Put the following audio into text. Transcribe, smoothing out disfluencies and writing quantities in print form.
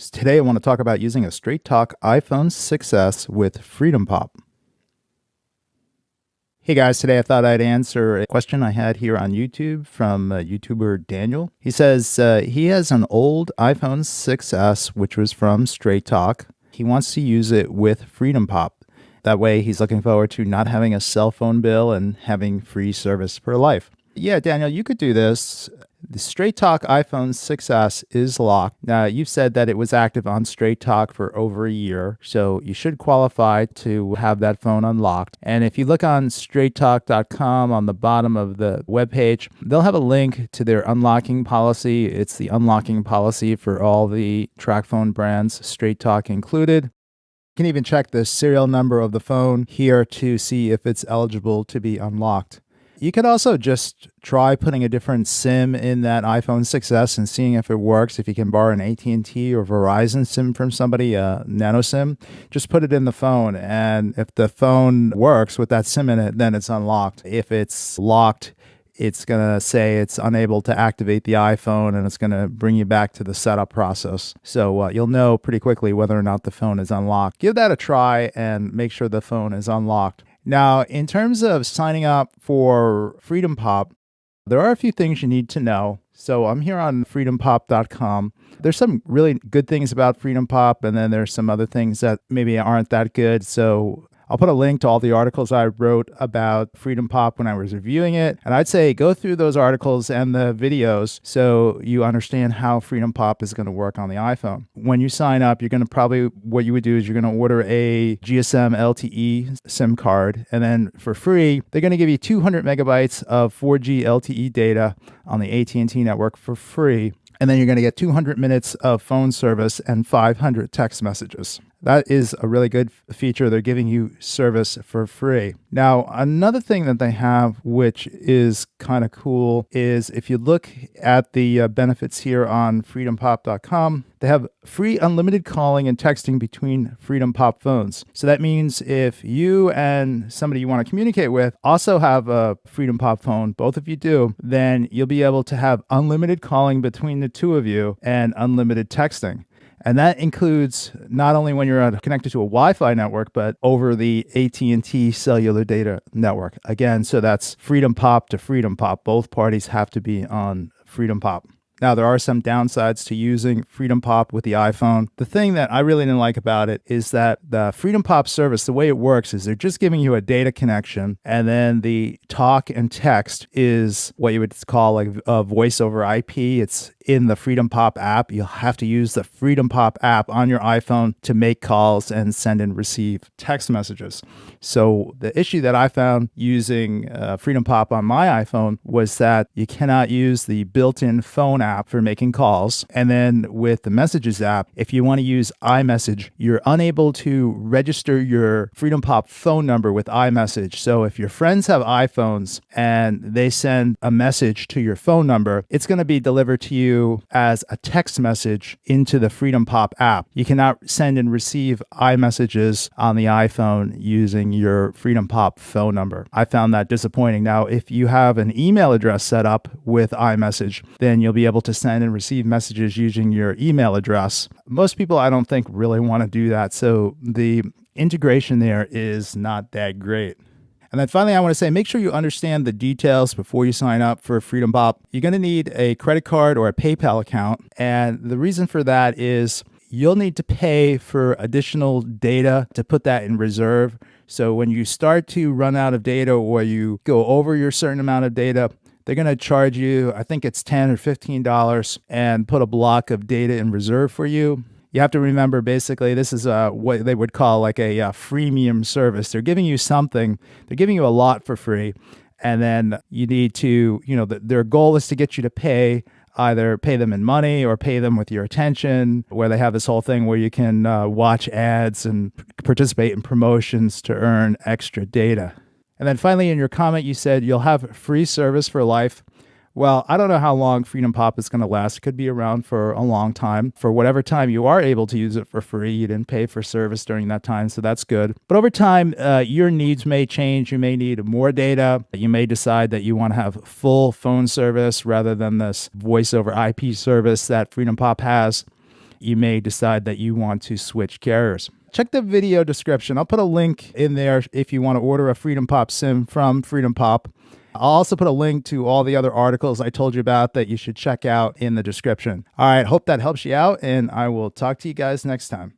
Today, I want to talk about using a straight talk iPhone 6s with FreedomPop. Hey guys, today I thought I'd answer a question I had here on YouTube from YouTuber Daniel. He says he has an old iPhone 6s, which was from Straight Talk. He wants to use it with FreedomPop. That way, he's looking forward to not having a cell phone bill and having free service for life. Yeah, Daniel, you could do this. The Straight Talk iPhone 6s is locked. Now, you've said that it was active on Straight Talk for over a year, so you should qualify to have that phone unlocked. And if you look on straighttalk.com on the bottom of the webpage, they'll have a link to their unlocking policy. It's the unlocking policy for all the TracFone brands, Straight Talk included. You can even check the serial number of the phone here to see if it's eligible to be unlocked. You could also just try putting a different SIM in that iPhone 6s and seeing if it works. If you can borrow an AT&T or Verizon SIM from somebody, a nano SIM, just put it in the phone. And if the phone works with that SIM in it, then it's unlocked. If it's locked, it's going to say it's unable to activate the iPhone, and it's going to bring you back to the setup process. So you'll know pretty quickly whether or not the phone is unlocked. Give that a try and make sure the phone is unlocked. Now, in terms of signing up for FreedomPop, there are a few things you need to know. So I'm here on FreedomPop.com. There's some really good things about FreedomPop, and then there's some other things that maybe aren't that good. So I'll put a link to all the articles I wrote about FreedomPop when I was reviewing it. And I'd say go through those articles and the videos so you understand how FreedomPop is going to work on the iPhone. When you sign up, you're going to what you would do is you're going to order a GSM LTE SIM card. And then for free, they're going to give you 200 megabytes of 4G LTE data on the AT&T network for free. And then you're going to get 200 minutes of phone service and 500 text messages. That is a really good feature. They're giving you service for free. Now, another thing that they have, which is kind of cool, is if you look at the benefits here on freedompop.com, they have free unlimited calling and texting between FreedomPop phones. So that means if you and somebody you want to communicate with also have a FreedomPop phone, both of you do, then you'll be able to have unlimited calling between the two of you and unlimited texting. And that includes not only when you're connected to a Wi-Fi network, but over the AT&T cellular data network. Again, so that's FreedomPop to FreedomPop. Both parties have to be on FreedomPop. Now, there are some downsides to using FreedomPop with the iPhone. The thing that I really didn't like about it is that the FreedomPop service, the way it works is they're just giving you a data connection, and then the talk and text is what you would call like a voice over IP. It's in the FreedomPop app. You'll have to use the FreedomPop app on your iPhone to make calls and send and receive text messages. So the issue that I found using FreedomPop on my iPhone was that you cannot use the built-in phone app for making calls. And then with the Messages app, if you want to use iMessage, you're unable to register your FreedomPop phone number with iMessage. So if your friends have iPhones and they send a message to your phone number, it's going to be delivered to you as a text message into the FreedomPop app. You cannot send and receive iMessages on the iPhone using your FreedomPop phone number. I found that disappointing. Now, if you have an email address set up with iMessage, then you'll be able to send and receive messages using your email address. Most people, I don't think, really want to do that. So the integration there is not that great. And then finally, I want to say, make sure you understand the details before you sign up for FreedomPop. You're going to need a credit card or a PayPal account. And the reason for that is you'll need to pay for additional data to put that in reserve. So when you start to run out of data or you go over your certain amount of data, they're going to charge you, I think it's $10 or $15, and put a block of data in reserve for you. You have to remember, basically, this is what they would call like a freemium service. They're giving you something. They're giving you a lot for free. And then you need to, their goal is to get you to either pay them in money or pay them with your attention, where they have this whole thing where you can watch ads and participate in promotions to earn extra data. And then finally, in your comment, you said you'll have free service for life. Well, I don't know how long FreedomPop is going to last. It could be around for a long time. For whatever time you are able to use it for free, you didn't pay for service during that time, so that's good. But over time, your needs may change. You may need more data. You may decide that you want to have full phone service rather than this voice over IP service that FreedomPop has. you may decide that you want to switch carriers. Check the video description. I'll put a link in there if you want to order a Freedom Pop SIM from Freedom Pop. I'll also put a link to all the other articles I told you about that you should check out in the description. All right, hope that helps you out, and I will talk to you guys next time.